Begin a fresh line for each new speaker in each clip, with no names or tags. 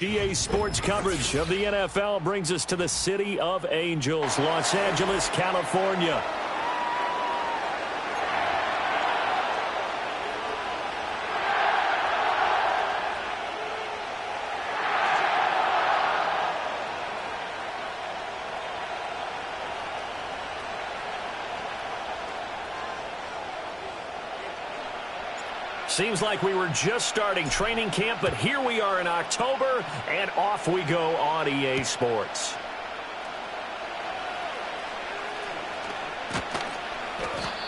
EA Sports coverage of the NFL brings us to the City of Angels, Los Angeles, California. Seems like we were just starting training camp, but here we are in October, and off we go on EA Sports.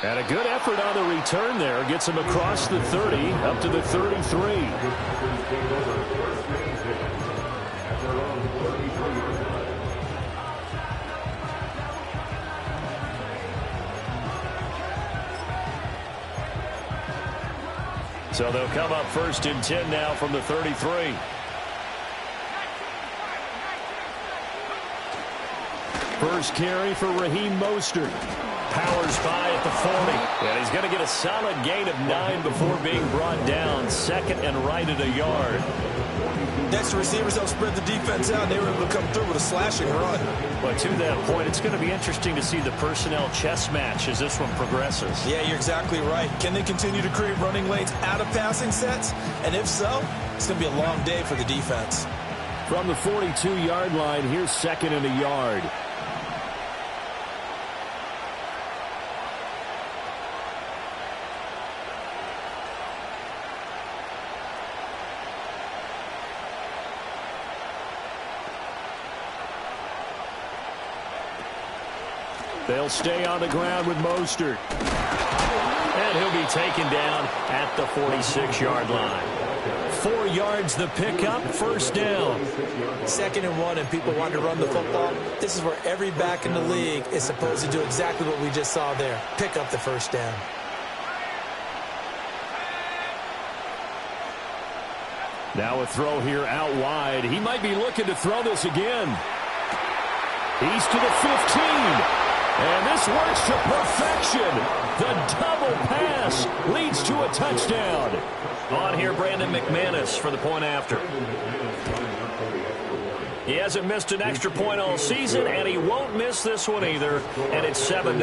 And a good effort on the return there. Gets him across the 30, up to the 33. So they'll come up 1st and 10 now from the 33. First carry for Raheem Mostert. Powers by at the 40. And he's going to get a solid gain of 9 before being brought down. 2nd and right at a yard.
Next, the receivers help spread the defense out. They were able to come through with a slashing run.
But to that point, it's going to be interesting to see the personnel chess match as this one progresses.
Yeah, you're exactly right. Can they continue to create running lanes out of passing sets? And if so, it's going to be a long day for the defense.
From the 42-yard line, here's 2nd and a yard. They'll stay on the ground with Mostert. And he'll be taken down at the 46-yard line. 4 yards the pickup, 1st down.
2nd and 1, and people want to run the football. This is where every back in the league is supposed to do exactly what we just saw there. Pick up the 1st down.
Now a throw here out wide. He might be looking to throw this again. He's to the 15. And this works to perfection. The double pass leads to a touchdown. On here, Brandon McManus for the point after. He hasn't missed an extra point all season, and he won't miss this one either. And it's 7-0.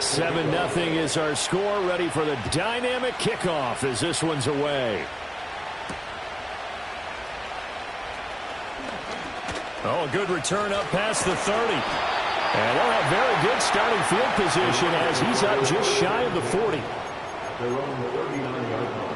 7-0 is our score. Ready for the dynamic kickoff as this one's away. Oh, a good return up past the 30. And they'll have very good starting field position as he's up just shy of the 40. They're on the 39-yard line.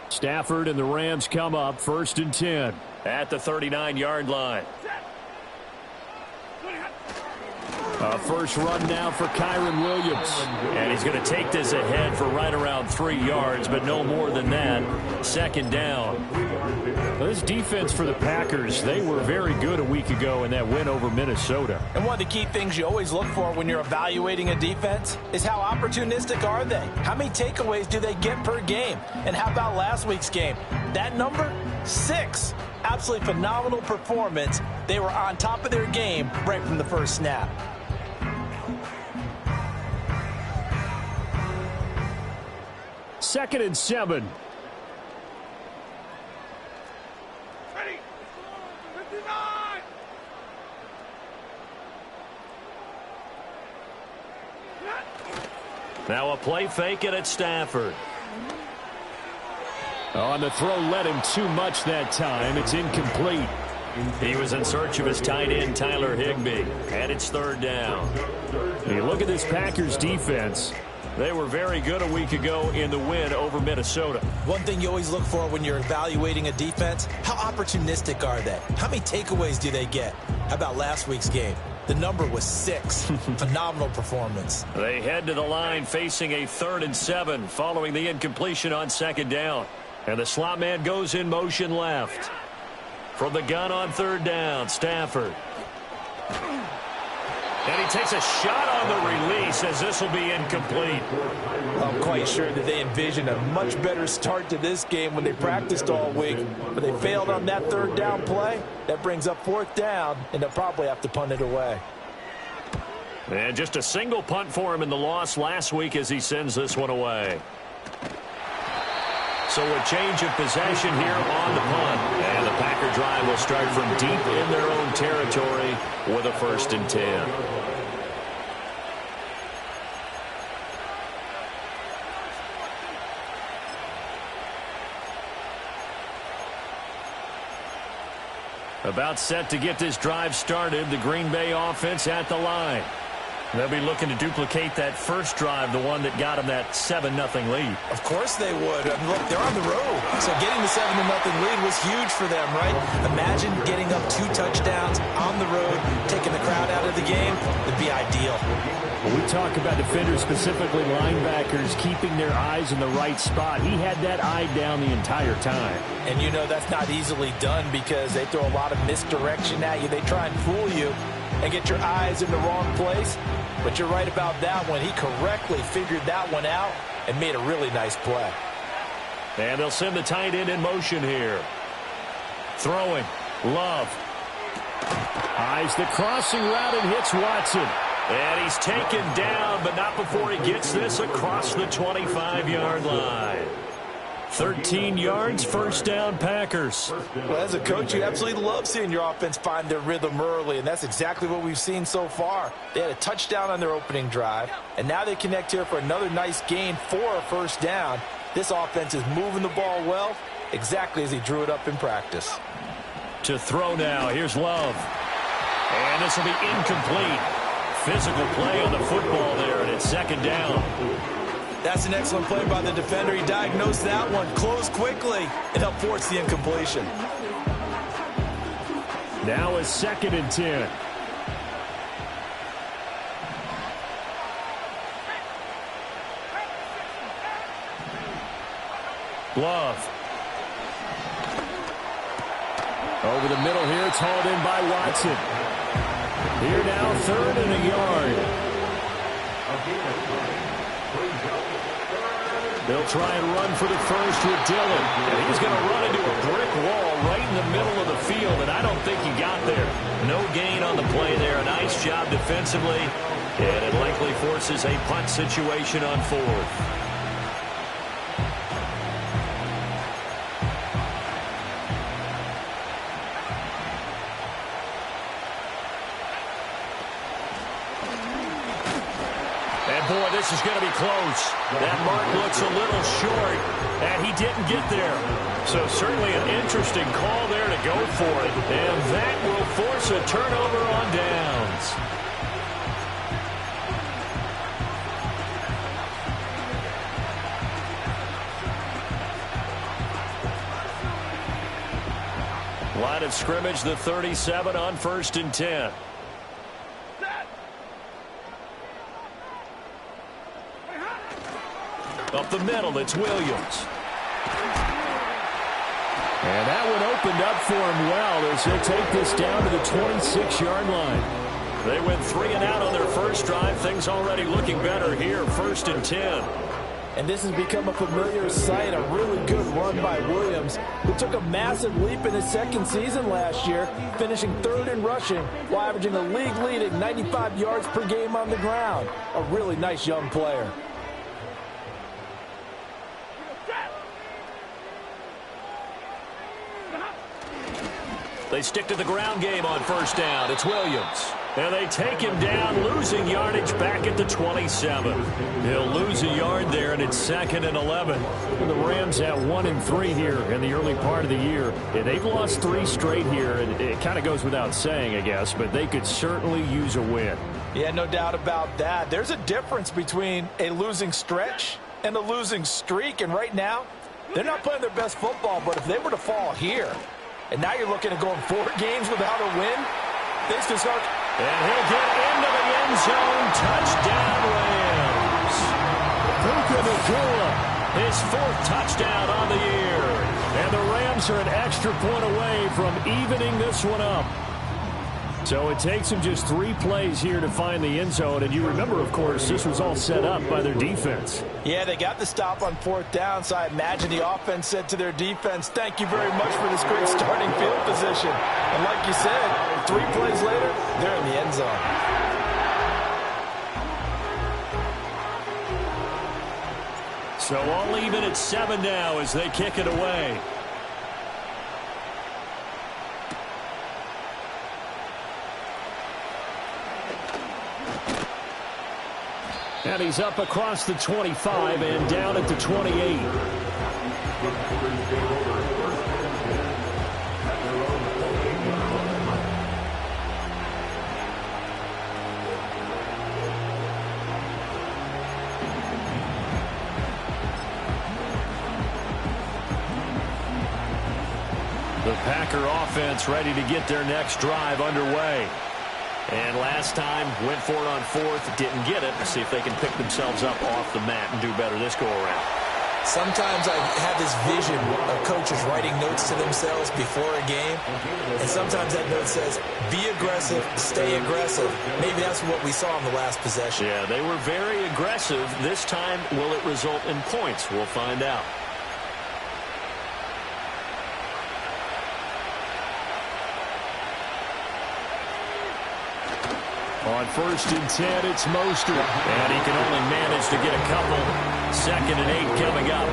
Stafford and the Rams come up 1st and 10 at the 39-yard line. A first run now for Kyren Williams. And he's going to take this ahead for right around 3 yards, but no more than that. 2nd down. Well, this defense for the Packers, they were very good a week ago in that win over Minnesota.
And one of the key things you always look for when you're evaluating a defense is how opportunistic are they? How many takeaways do they get per game? And how about last week's game? That number? 6. Absolutely phenomenal performance. They were on top of their game right from the first snap.
Second and 7.
Ready. 59.
Now a play fake it at Stafford. On the throw led him too much that time. It's incomplete. He was in search of his tight end, Tyler Higbee. And it's 3rd down. You look at this Packers defense. They were very good a week ago in the win over Minnesota.
One thing you always look for when you're evaluating a defense, how opportunistic are they? How many takeaways do they get? How about last week's game? The number was 6. Phenomenal performance.
They head to the line facing a 3rd and 7 following the incompletion on 2nd down. And the slot man goes in motion left. From the gun on 3rd down, Stafford. And he takes a shot on the release as this will be incomplete.
I'm quite sure that they envisioned a much better start to this game when they practiced all week. But they failed on that 3rd down play. That brings up 4th down, and they'll probably have to punt it away.
And just a single punt for him in the loss last week as he sends this one away. So a change of possession here on the punt. And the Packer drive will start from deep in their own territory with a 1st and 10. About set to get this drive started, the Green Bay offense at the line. They'll be looking to duplicate that first drive, the one that got them that 7-0 lead.
Of course they would. I mean, look, they're on the road. So getting the 7-0 lead was huge for them, right? Imagine getting up 2 touchdowns on the road, taking the crowd out of the game. It'd be ideal.
When we talk about defenders, specifically linebackers, keeping their eyes in the right spot, he had that eye down the entire time.
And you know that's not easily done because they throw a lot of misdirection at you. They try and fool you and get your eyes in the wrong place. But you're right about that one. He correctly figured that one out and made a really nice play.
And they'll send the tight end in motion here. Throwing. Love.
Eyes the crossing route and hits Watson.
And he's taken down, but not before he gets this across the 25-yard line. 13 yards, 1st down, Packers.
Well, as a coach, you absolutely love seeing your offense find their rhythm early, and that's exactly what we've seen so far. They had a touchdown on their opening drive, and now they connect here for another nice gain for a 1st down. This offense is moving the ball well, exactly as he drew it up in practice.
To throw now, here's Love. And this will be incomplete. Physical play on the football there, and it's 2nd down.
That's an excellent play by the defender. He diagnosed that one, closed quickly, and helped force the incompletion.
Now a 2nd and 10.
Love.
Over the middle here, it's hauled in by Watson. Here now, 3rd and a yard.
They'll try and run for the first with Dillon. And he's going to run into a brick wall right in the middle of the field, and I don't think he got there. No gain on the play there. A nice job defensively, and it likely forces a punt situation on 4th. Boy, this is going to be close. That mark looks a little short, and he didn't get there. So certainly an interesting call there to go for it, and that will force a turnover on downs. Line of scrimmage, the 37 on 1st and 10. Up the middle, it's Williams.
And that one opened up for him well as they take this down to the 26-yard line.
They went 3 and out on their first drive. Things already looking better here, 1st and 10.
And this has become a familiar sight, a really good run by Williams, who took a massive leap in his 2nd season last year, finishing 3rd in rushing while averaging a league-leading 95 yards per game on the ground. A really nice young player.
They stick to the ground game on 1st down. It's Williams. And they take him down, losing yardage back at the 27. He'll lose a yard there, and it's 2nd and 11.
And the Rams at 1-3 here in the early part of the year. And they've lost 3 straight here, and it kind of goes without saying, I guess, but they could certainly use a win.
Yeah, no doubt about that. There's a difference between a losing stretch and a losing streak. And right now, they're not playing their best football. But if they were to fall here, and now you're looking at going 4 games without a win, things can start.
And he'll get into the end zone. Touchdown, Rams. Puka Nacua, his 4th touchdown on the year. And the Rams are an extra point away from evening this one up. So it takes them just 3 plays here to find the end zone. And you remember, of course, this was all set up by their defense.
Yeah, they got the stop on 4th down, so I imagine the offense said to their defense, thank you very much for this great starting field position. And like you said, 3 plays later, they're in the end zone.
So all even at 7 now as they kick it away. And he's up across the 25 and down at the 28. The Packer offense ready to get their next drive underway. And last time, went for it on 4th, didn't get it. Let's see if they can pick themselves up off the mat and do better this go-around.
Sometimes I have this vision of coaches writing notes to themselves before a game, and sometimes that note says, be aggressive, stay aggressive. Maybe that's what we saw in the last possession.
Yeah, they were very aggressive. This time, will it result in points? We'll find out. On 1st and 10, it's Mostert. And he can only manage to get a couple. 2nd and 8 coming up.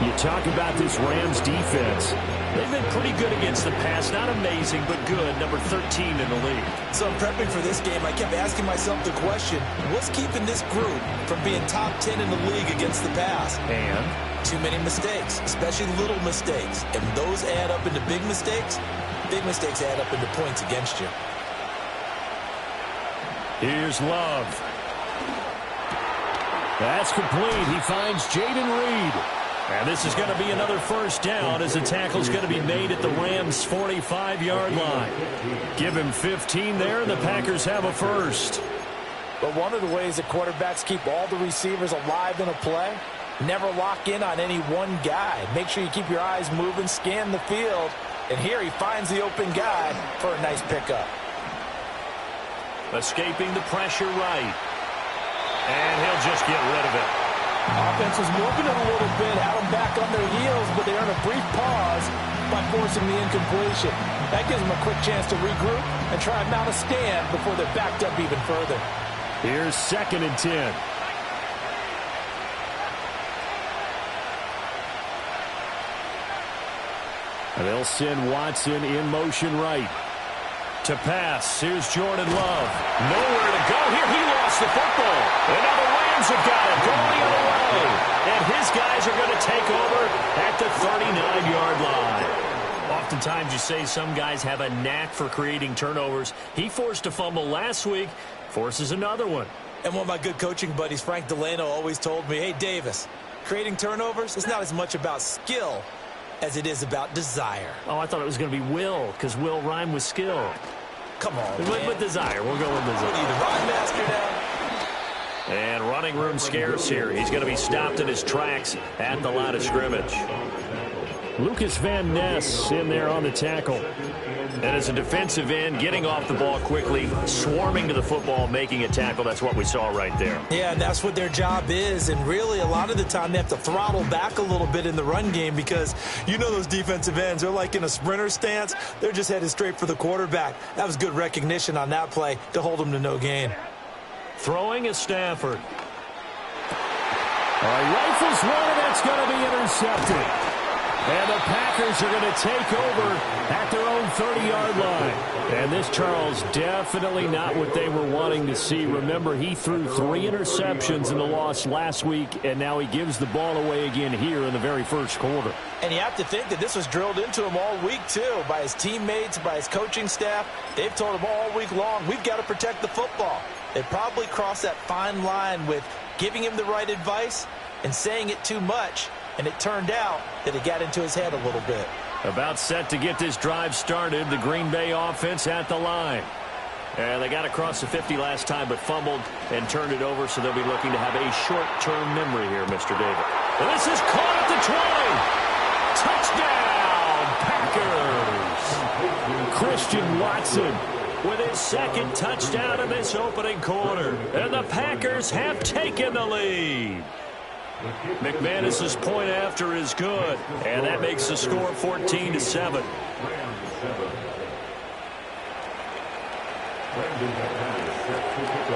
You talk about this Rams defense. They've been pretty good against the pass. Not amazing, but good. Number 13 in the league.
So I'm prepping for this game. I kept asking myself the question, what's keeping this group from being top 10 in the league against the pass?
And?
Too many mistakes, especially little mistakes. And those add up into big mistakes. Big mistakes add up into points against you.
Here's Love. That's complete. He finds Jaden Reed. And this is going to be another 1st down as the tackle's going to be made at the Rams' 45-yard line. Give him 15 there, and the Packers have a 1st.
But one of the ways that quarterbacks keep all the receivers alive in a play, never lock in on any one guy. Make sure you keep your eyes moving, scan the field. And here he finds the open guy for a nice pickup.
Escaping the pressure right. And he'll just get rid of it.
Offense was moving it a little bit, had them back on their heels, but they earn a brief pause by forcing the incompletion. That gives them a quick chance to regroup and try and mount a stand before they're backed up even further.
Here's 2nd and 10. And they'll send Watson in motion right. To pass, here's Jordan Love. Nowhere to go here. He lost the football. And now the Rams have got it going the other way. And his guys are going to take over at the 39-yard line. Oftentimes you say some guys have a knack for creating turnovers. He forced a fumble last week, forces another one.
And one of my good coaching buddies, Frank Delano, always told me, hey, Davis, creating turnovers is not as much about skill as it is about desire.
Oh, I thought it was going to be will, because will rhyme with skill.
Come on,
with desire. We'll go with desire.
What are you, the rhyme master now?
And running room scarce here. He's going to be stopped in his tracks at the line of scrimmage. Lucas Van Ness in there on the tackle. And as a defensive end, getting off the ball quickly, swarming to the football, making a tackle. That's what we saw right there.
Yeah, and that's what their job is. And really, a lot of the time, they have to throttle back a little bit in the run game because you know those defensive ends, they're like in a sprinter stance. They're just headed straight for the quarterback. That was good recognition on that play to hold them to no gain.
Throwing is Stafford. All right, rifles one, and that's going to be intercepted. And the Packers are going to take over at their own 30-yard line. And this, Charles, definitely not what they were wanting to see. Remember, he threw 3 interceptions in the loss last week, and now he gives the ball away again here in the very first quarter.
And you have to think that this was drilled into him all week, too, by his teammates, by his coaching staff. They've told him all week long, we've got to protect the football. They probably crossed that fine line with giving him the right advice and saying it too much, and it turned out that it got into his head a little bit.
About set to get this drive started, the Green Bay offense at the line. And they got across the 50 last time, but fumbled and turned it over, so they'll be looking to have a short-term memory here, Mr. David. And this is caught at the 20. Touchdown, Packers! Christian Watson with his second touchdown in this opening quarter. And the Packers have taken the lead. McManus's point after is good, and that makes the score 14-7.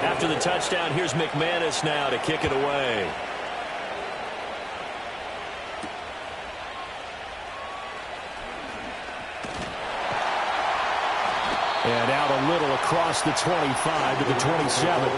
After the touchdown, here's McManus now to kick it away. And out a little across the 25 to the 27.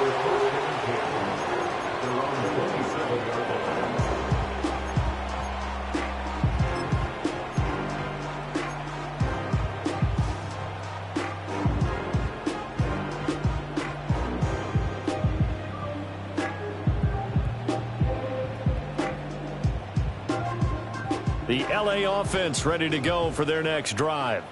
The LA offense ready to go for their next drive.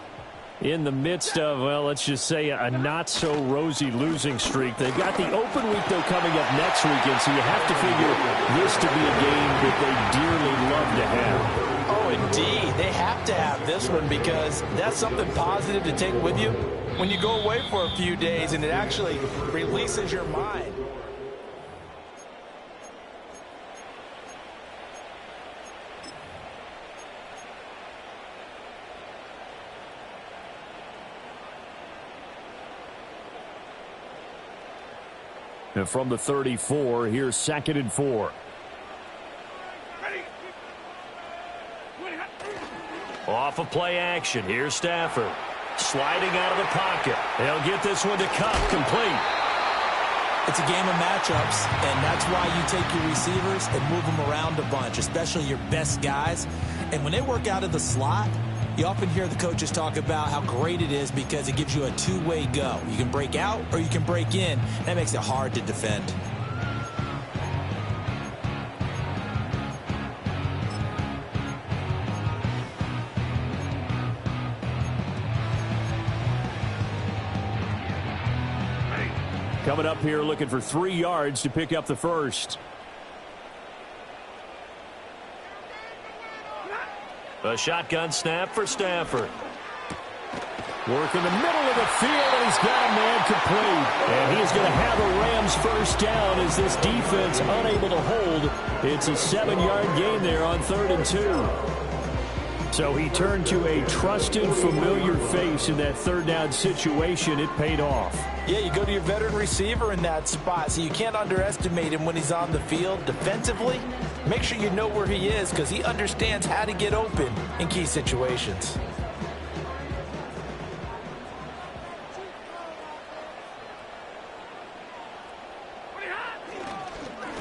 In the midst of, well, let's just say a not-so-rosy losing streak. They've got the open week, though, coming up next weekend, so you have to figure this to be a game that they dearly love to have.
Oh, indeed. They have to have this one because that's something positive to take with you when you go away for a few days, and it actually releases your mind.
And from the 34, here's 2nd and 4. Off of play action. Here's Stafford. Sliding out of the pocket. They'll get this one to Cup complete.
It's a game of matchups, and that's why you take your receivers and move them around a bunch, especially your best guys. And when they work out of the slot, you often hear the coaches talk about how great it is because it gives you a two-way go. You can break out or you can break in. That makes it hard to defend.
Coming up here looking for 3 yards to pick up the first. A shotgun snap for Stafford. Work in the middle of the field, and he's got a man complete. And he is going to have a Rams first down as this defense unable to hold. It's a 7-yard gain there on 3rd and 2. So he turned to a trusted, familiar face in that 3rd down situation. It paid off.
Yeah, you go to your veteran receiver in that spot, so you can't underestimate him when he's on the field. Defensively, make sure you know where he is because he understands how to get open in key situations.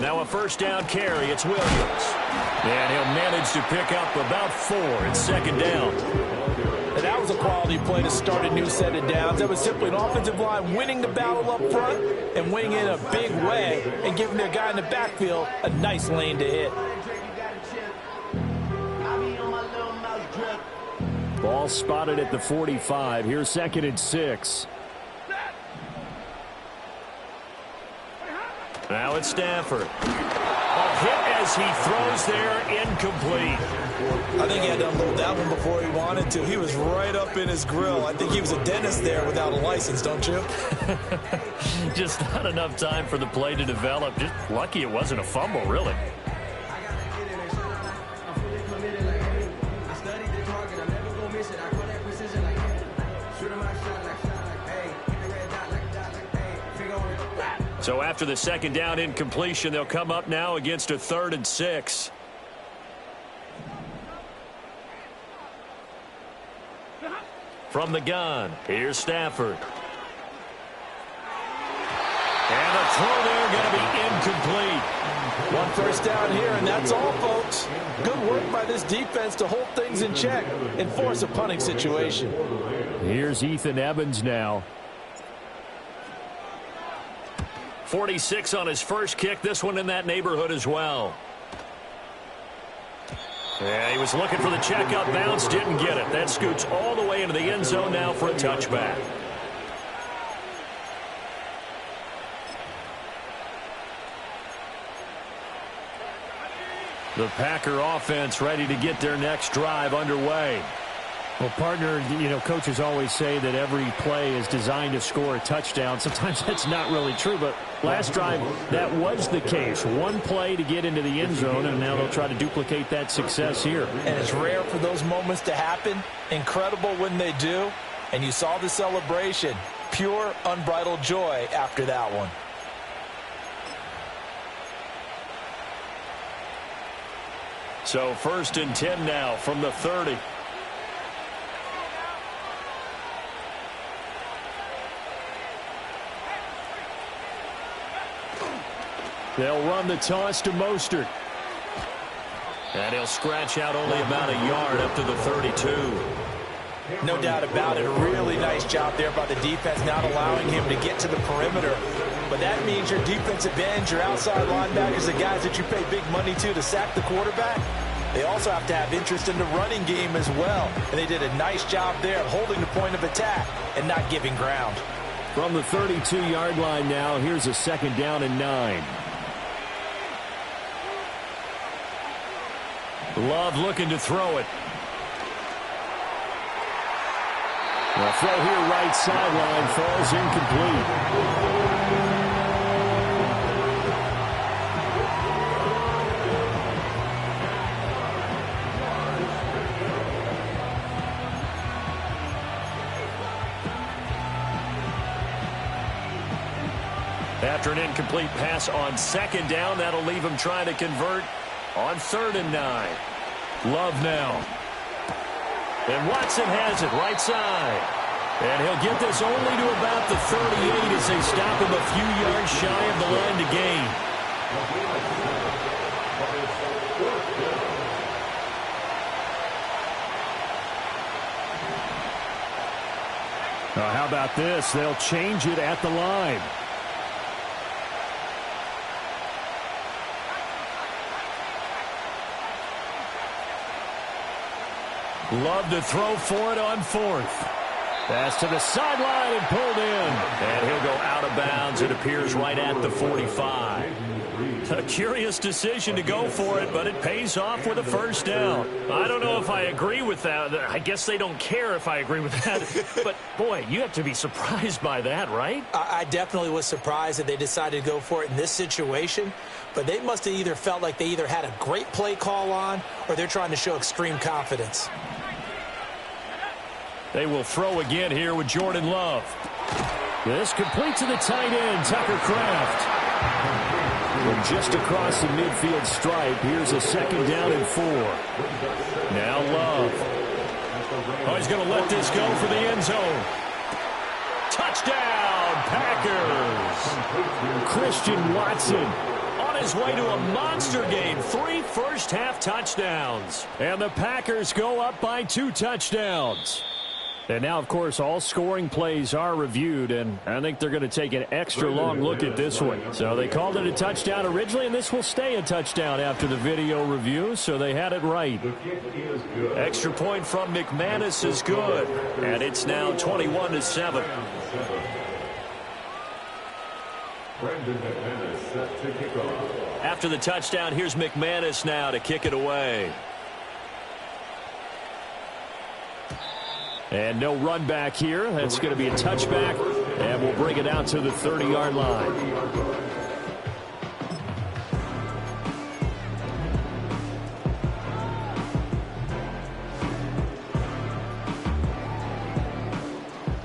Now a first down carry. It's Williams. And he'll manage to pick up about 4 in 2nd down.
And that was a quality play to start a new set of downs. That was simply an offensive line winning the battle up front and winning in a big way and giving their guy in the backfield a nice lane to hit.
Ball spotted at the 45. Here's 2nd and 6. Now it's Stafford. A hit as he throws there, incomplete.
I think he had to unload that one before he wanted to. He was right up in his grill. I think he was a dentist there without a license, don't you?
Just not enough time for the play to develop. Just lucky it wasn't a fumble, really. So after the 2nd down incompletion, they'll come up now against a 3rd and 6. From the gun, here's Stafford. And the throw there going to be incomplete.
1 first down here, and that's all, folks. Good work by this defense to hold things in check and force a punting situation.
Here's Ethan Evans now. 46 on his first kick. This one in that neighborhood as well. Yeah, he was looking for the check-up bounce, didn't get it. That scoots all the way into the end zone now for a touchback. The Packer offense ready to get their next drive underway.
Well, partner, coaches always say that every play is designed to score a touchdown. Sometimes that's not really true, but last drive, that was the case. One play to get into the end zone, and now they'll try to duplicate that success here.
And it's rare for those moments to happen. Incredible when they do. And you saw the celebration. Pure, unbridled joy after that one.
So 1st and 10 now from the 30.
They'll run the toss to Mostert.
And he'll scratch out only about a yard up to the 32.
No doubt about it. A really nice job there by the defense, not allowing him to get to the perimeter. But that means your defensive ends, your outside linebackers, the guys that you pay big money to sack the quarterback, they also have to have interest in the running game as well. And they did a nice job there of holding the point of attack and not giving ground.
From the 32-yard line now, here's a 2nd down and 9.
Love looking to throw it.
The throw here right sideline falls incomplete.
After an incomplete pass on 2nd down, that'll leave him trying to convert on 3rd and 9. Love now. And Watson has it right side. And he'll get this only to about the 38 as they stop him a few yards shy of the line to gain.
How about this? They'll change it at the line.
Love to throw for it on 4th.
Pass to the sideline and pulled in.
And he'll go out of bounds. It appears right at the 45. A curious decision to go for it, but it pays off with a 1st down. I don't know if I agree with that. I guess they don't care if I agree with that. But, boy, you have to be surprised by that, right?
I definitely was surprised that they decided to go for it in this situation. But they must have either felt like they either had a great play call on or they're trying to show extreme confidence.
They will throw again here with Jordan Love.
This complete to the tight end, Tucker Kraft. And just across the midfield stripe, here's a 2nd down and 4.
Now Love. Oh, he's going to let this go for the end zone. Touchdown, Packers.
Christian Watson
on his way to a monster game. 3 first-half touchdowns.
And the Packers go up by 2 touchdowns. And now, of course, all scoring plays are reviewed, and I think they're going to take an extra long look at this one. So they called it a touchdown originally, and this will stay a touchdown after the video review, so they had it right.
Extra point from McManus is good, and it's now 21-7. After the touchdown, here's McManus now to kick it away.
And no run back here. That's going to be a touchback, and we'll bring it out to the 30-yard line.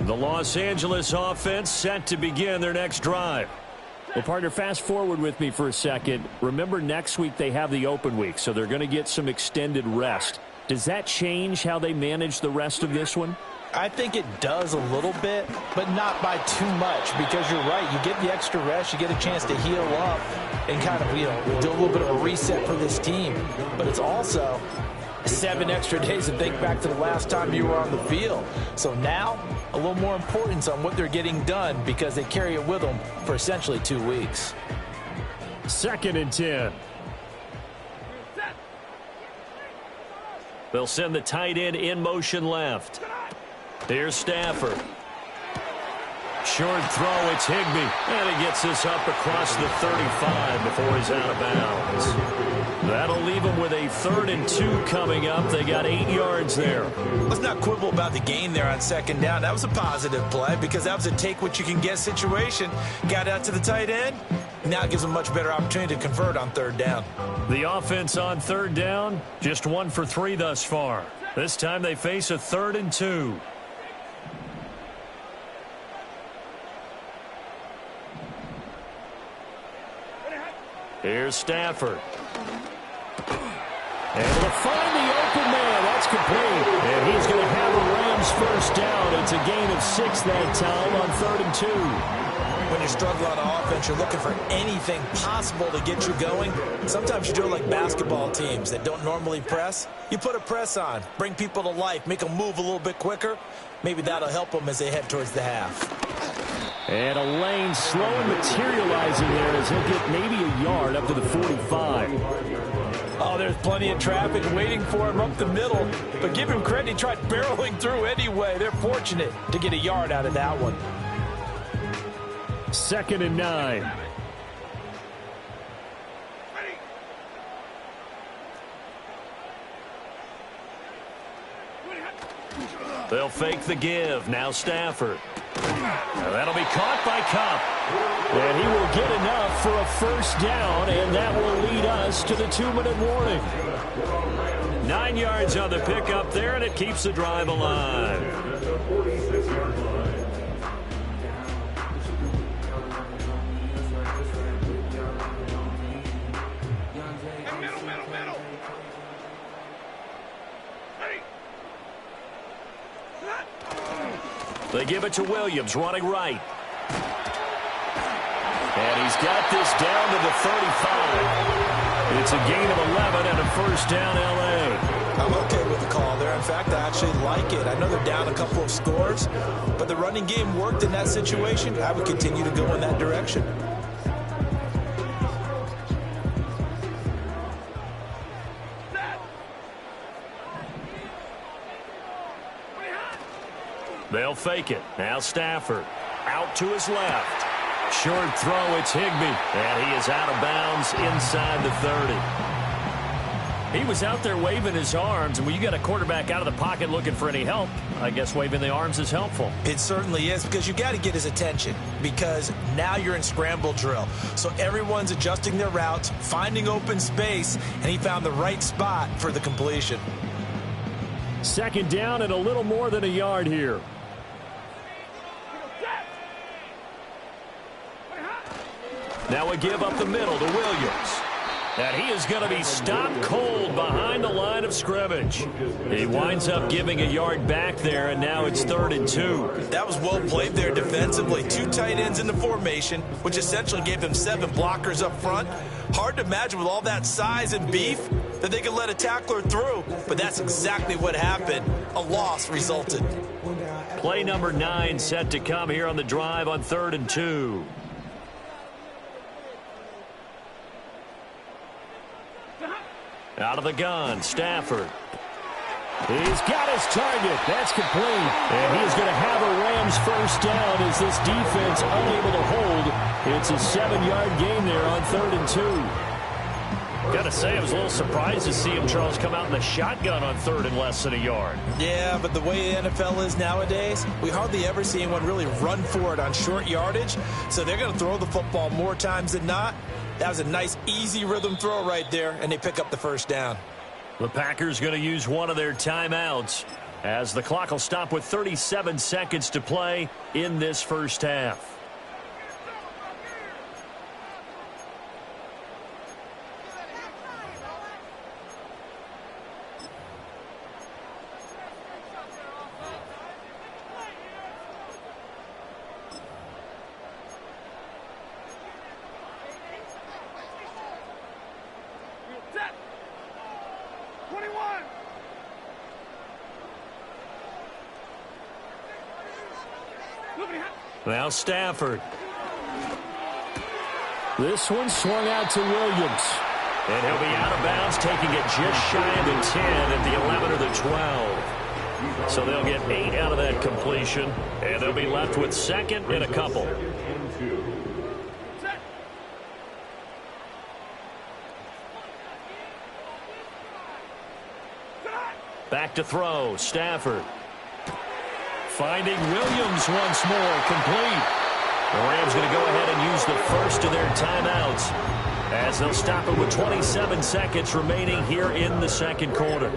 The Los Angeles offense set to begin their next drive.
Well, partner, fast forward with me for a second. Remember, next week they have the open week, so they're going to get some extended rest. Does that change how they manage the rest of this one?
I think it does a little bit, but not by too much, because you're right. You get the extra rest. You get a chance to heal up and kind of, do a little bit of a reset for this team. But it's also 7 extra days to think back to the last time you were on the field. So now, a little more importance on what they're getting done because they carry it with them for essentially 2 weeks.
2nd and 10. They'll send the tight end in motion left. Here's Stafford. Short throw, it's Higbee. And he gets this up across the 35 before he's out of bounds. That'll leave him with a 3rd and 2 coming up. They got 8 yards there.
Let's not quibble about the gain there on 2nd down. That was a positive play because that was a take-what-you-can-get situation. Got out to the tight end. Now it gives them a much better opportunity to convert on 3rd down.
The offense on 3rd down, just 1 for 3 thus far. This time they face a 3rd and 2. Here's Stafford. Able to find the open man. That's complete. And he's going to have a Rams 1st down. It's a gain of 6 that time on 3rd and 2.
When you struggle on offense, you're looking for anything possible to get you going. Sometimes you do it like basketball teams that don't normally press. You put a press on, bring people to life, make them move a little bit quicker. Maybe that'll help them as they head towards the half.
And a lane slow and materializing there as he'll get maybe a yard up to the 45.
Oh, there's plenty of traffic waiting for him up the middle. But give him credit, he tried barreling through anyway. They're fortunate to get a yard out of that one.
2nd and 9. They'll fake the give. Now Stafford. Now that'll be caught by Kupp. And he will get enough for a 1st down, and that will lead us to the 2-minute warning. 9 yards on the pickup there, and it keeps the drive alive.
Middle. Ready.
They give it to Williams, running right. And he's got this down to the 35. It's a gain of 11 and a 1st down, L.A.
I'm okay with the call there. In fact, I actually like it. I know they're down a couple of scores, but the running game worked in that situation. I would continue to go in that direction.
They'll fake it. Now Stafford. Out to his left. Short throw, it's Higbee. And he is out of bounds inside the 30. He was out there waving his arms, and when you got a quarterback out of the pocket looking for any help, I guess waving the arms is helpful.
It certainly is, because you got to get his attention, because now you're in scramble drill. So everyone's adjusting their routes, finding open space, and he found the right spot for the completion.
2nd down and a little more than a yard here. Now a give up the middle to Williams. And he is going to be stopped cold behind the line of scrimmage. He winds up giving a yard back there, and now it's 3rd and 2.
That was well played there defensively. 2 tight ends in the formation, which essentially gave them 7 blockers up front. Hard to imagine with all that size and beef that they could let a tackler through, but that's exactly what happened. A loss resulted.
Play number 9 set to come here on the drive on 3rd and 2. Out of the gun, Stafford. He's got his target. That's complete. And he's going to have a Rams 1st down as this defense unable to hold. It's a 7-yard gain there on 3rd and 2. Got to say, I was a little surprised to see him, Charles, come out in the shotgun on 3rd and less than a yard.
Yeah, but the way the NFL is nowadays, we hardly ever see anyone really run for it on short yardage. So they're going to throw the football more times than not. That was a nice, easy rhythm throw right there, and they pick up the 1st down.
The Packers going to use one of their timeouts as the clock will stop with 37 seconds to play in this 1st half. Now Stafford. This one swung out to Williams. And he'll be out of bounds, taking it just shy of the 10 at the 11 or the 12. So they'll get 8 out of that completion, and they'll be left with second and a couple. Back to throw, Stafford. Finding Williams once more, complete. The Rams going to go ahead and use the first of their timeouts as they'll stop it with 27 seconds remaining here in the second quarter.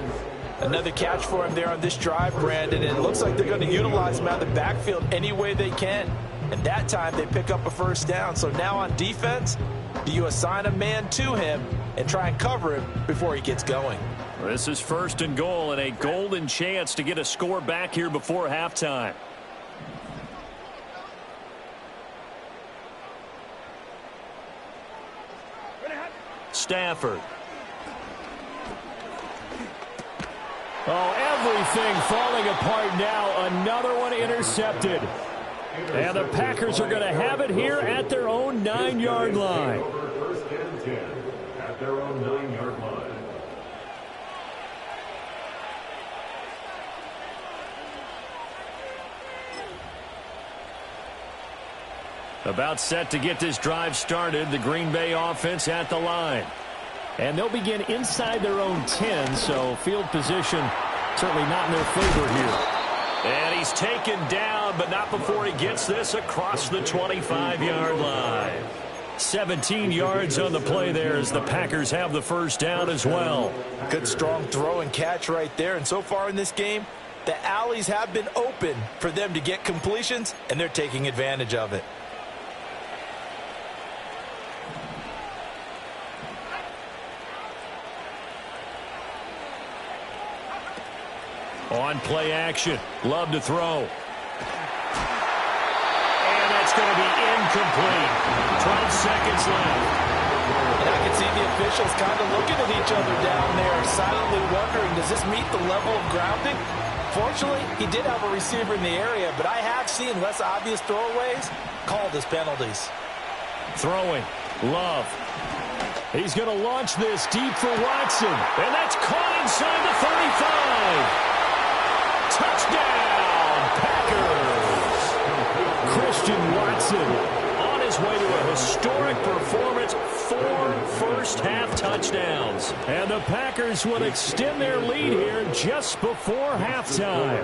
Another catch for him there on this drive, Brandon, and it looks like they're going to utilize him out of the backfield any way they can. And that time they pick up a first down. So now on defense, do you assign a man to him and try and cover him before he gets going?
This is first and goal and a golden chance to get a score back here before halftime. Stafford.
Oh, everything falling apart now. Another one intercepted. And the Packers are going to have it here at their own 9-yard line.
First and 10 at their own 9-yard line.
About set to get this drive started. The Green Bay offense at the line.
And they'll begin inside their own 10, so field position certainly not in their favor here.
And he's taken down, but not before he gets this across the 25-yard line. 17 yards on the play there as the Packers have the first down as well.
Good strong throw and catch right there. And so far in this game, the alleys have been open for them to get completions, and they're taking advantage of it.
On play action. Love to throw. And that's going to be incomplete. 12 seconds left.
And I can see the officials kind of looking at each other down there, silently wondering, does this meet the level of grounding? Fortunately, he did have a receiver in the area, but I have seen less obvious throwaways called as penalties.
Throwing. Love.
He's going to launch this deep for Watson.
And that's caught inside the 35. Touchdown, Packers!
Christian Watson
on his way to a historic performance, 4 first-half touchdowns.
And the Packers will extend their lead here just before halftime.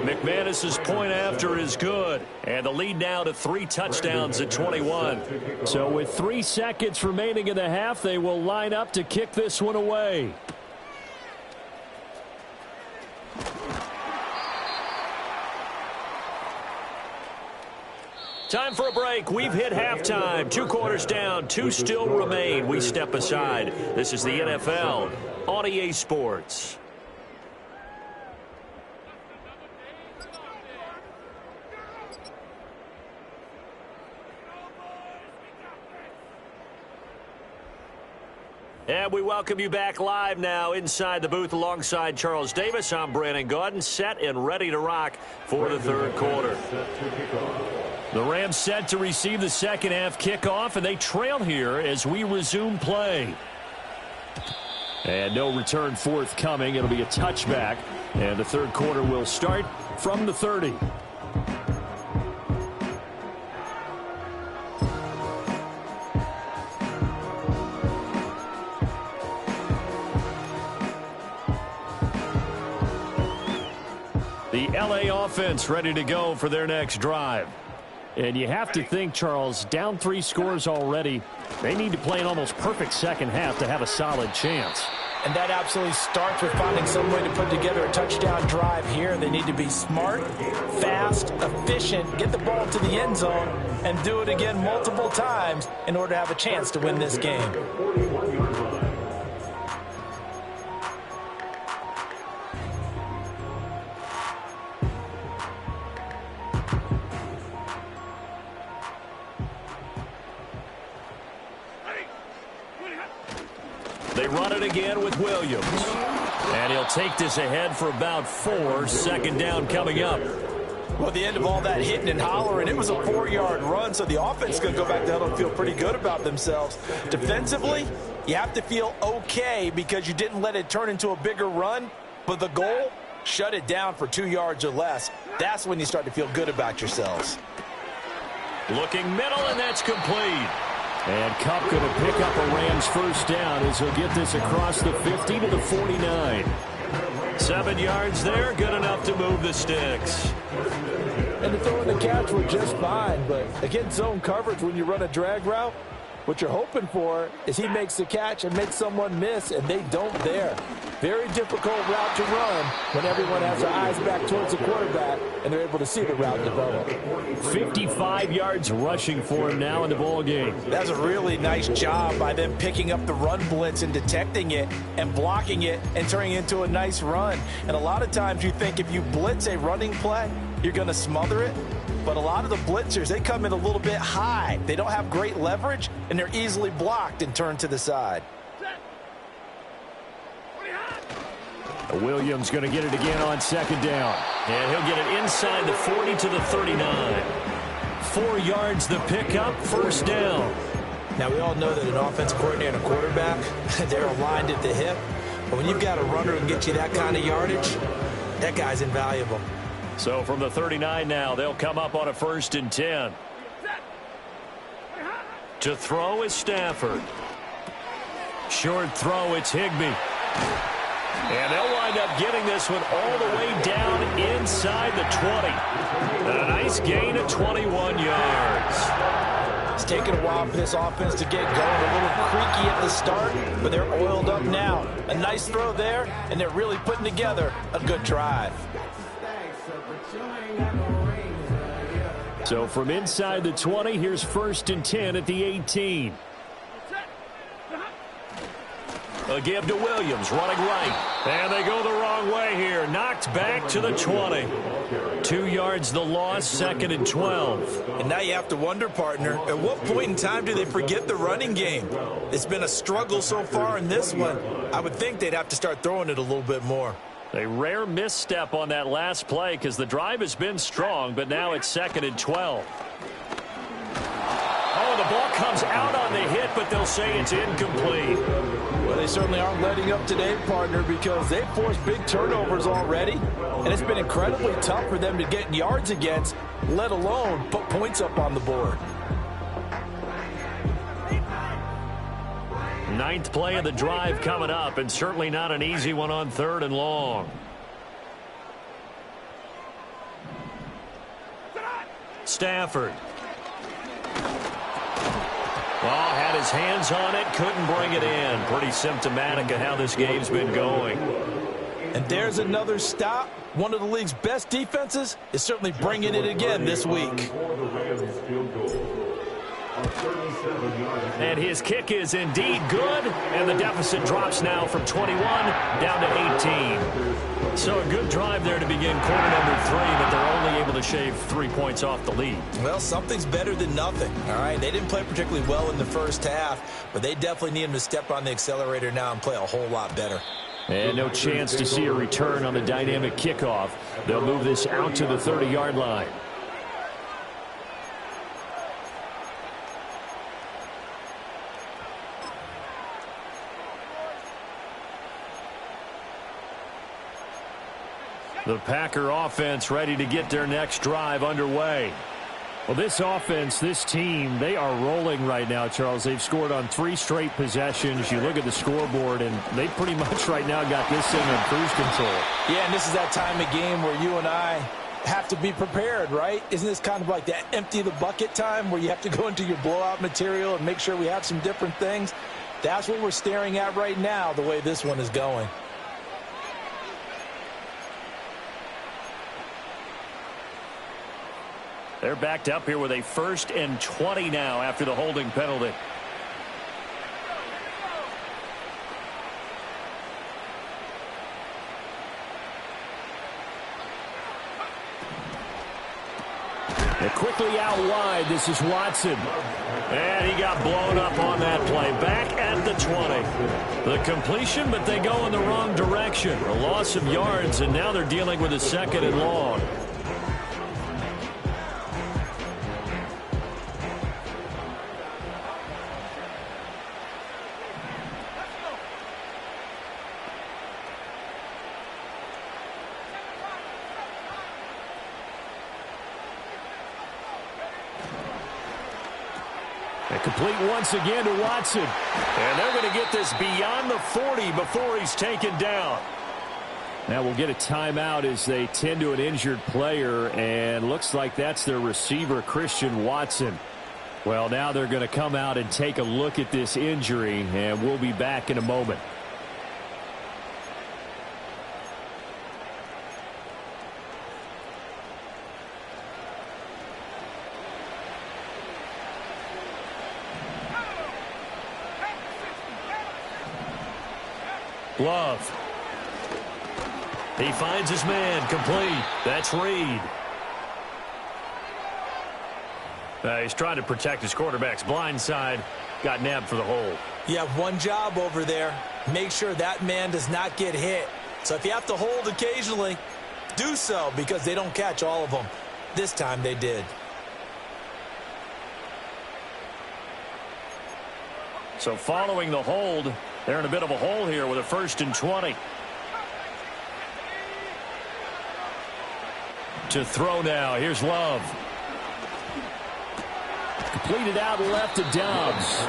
McManus's point after is good, and the lead now to 3 touchdowns at 21.
So with 3 seconds remaining in the half, they will line up to kick this one away.
Time for a break. We've hit halftime. 2 quarters down. 2 still remain. We step aside. This is the NFL on EA Sports. And we welcome you back live now inside the booth alongside Charles Davis. I'm Brandon Gaudin, set and ready to rock for the third quarter. The Rams set to receive the second half kickoff, and they trail here as we resume play.
And no return forthcoming. It'll be a touchback, and the third quarter will start from the 30.
The LA offense ready to go for their next drive.
And you have to think, Charles, down 3 scores already. They need to play an almost perfect second half to have a solid chance.
And that absolutely starts with finding some way to put together a touchdown drive here. They need to be smart, fast, efficient, get the ball to the end zone, and do it again multiple times in order to have a chance to win this game.
They run it again with Williams. And he'll take this ahead for about 4. Second down coming up.
Well, at the end of all that hitting and hollering, it was a 4-yard run, so the offense is going to go back to huddle and feel pretty good about themselves. Defensively, you have to feel okay because you didn't let it turn into a bigger run, but the goal, shut it down for 2 yards or less. That's when you start to feel good about yourselves.
Looking middle, and that's complete. And Kupp going to pick up a Rams first down as he'll get this across the 50 to the 49. 7 yards there, good enough to move the sticks.
And the throw and the catch were just fine, but against zone coverage when you run a drag route, what you're hoping for is he makes the catch and makes someone miss, and they don't there. Very difficult route to run when everyone has their eyes back towards the quarterback and they're able to see the route develop.
55 yards rushing for him now in the ball game.
That's a really nice job by them picking up the run blitz and detecting it and blocking it and turning it into a nice run. And a lot of times you think if you blitz a running play, you're going to smother it. But a lot of the blitzers, they come in a little bit high. They don't have great leverage, and they're easily blocked and turned to the side.
Williams going to get it again on second down. And he'll get it inside the 40 to the 39. 4 yards the pickup, first down.
Now, we all know that an offensive coordinator and a quarterback, they're aligned at the hip. But when you've got a runner who can get you that kind of yardage, that guy's invaluable.
So from the 39 now, they'll come up on a 1st and 10. To throw is Stafford. Short throw, it's Higbee. And they'll wind up getting this one all the way down inside the 20. And a nice gain of 21 yards.
It's taken a while for this offense to get going. A little creaky at the start, but they're oiled up now. A nice throw there, and they're really putting together a good drive.
So from inside the 20, here's 1st and 10 at the 18. A give to Williams, running right. And they go the wrong way here. Knocked back to the 20. 2 yards the loss, 2nd and 12.
And now you have to wonder, partner, at what point in time do they forget the running game? It's been a struggle so far in this one. I would think they'd have to start throwing it a little bit more.
A rare misstep on that last play because the drive has been strong, but now it's 2nd and 12. Oh, the ball comes out on the hit, but they'll say it's incomplete.
Well, they certainly aren't letting up today, partner, because they've forced big turnovers already, and it's been incredibly tough for them to get yards against, let alone put points up on the board.
9th play of the drive coming up, and certainly not an easy one on 3rd and long. Stafford. Oh, had his hands on it, couldn't bring it in. Pretty symptomatic of how this game's been going.
And there's another stop. One of the league's best defenses is certainly bringing it again this week.
And his kick is indeed good, and the deficit drops now from 21 down to 18. So a good drive there to begin quarter number 3, but they're only able to shave 3 points off the lead.
Well, something's better than nothing, all right? They didn't play particularly well in the first half, but they definitely need him to step on the accelerator now and play a whole lot better.
And no chance to see a return on the dynamic kickoff. They'll move this out to the 30-yard line. The Packer offense ready to get their next drive underway. Well, this offense, this team, they are rolling right now, Charles. They've scored on 3 straight possessions. You look at the scoreboard, and they pretty much right now got this thing on cruise control.
Yeah, and this is that time of game where you and I have to be prepared, right? Isn't this kind of like that empty the bucket time where you have to go into your blowout material and make sure we have some different things? That's what we're staring at right now, the way this one is going.
They're backed up here with a 1st and 20 now after the holding penalty. And quickly out wide, this is Watson. And he got blown up on that play. Back at the 20. The completion, but they go in the wrong direction. A loss of yards, and now they're dealing with a 2nd and long. And complete once again to Watson. And they're going to get this beyond the 40 before he's taken down. Now we'll get a timeout as they tend to an injured player, and looks like that's their receiver, Christian Watson. Well, now they're going to come out and take a look at this injury, and we'll be back in a moment. Love. He finds his man, complete. That's Reed. He's trying to protect his quarterback's blind side. Got nabbed for the hold.
You have one job over there. Make sure that man does not get hit. So if you have to hold occasionally, do so, because they don't catch all of them. This time they did.
So following the hold, they're in a bit of a hole here with a 1st and 20. To throw now. Here's Love. Completed out left to Dobbs.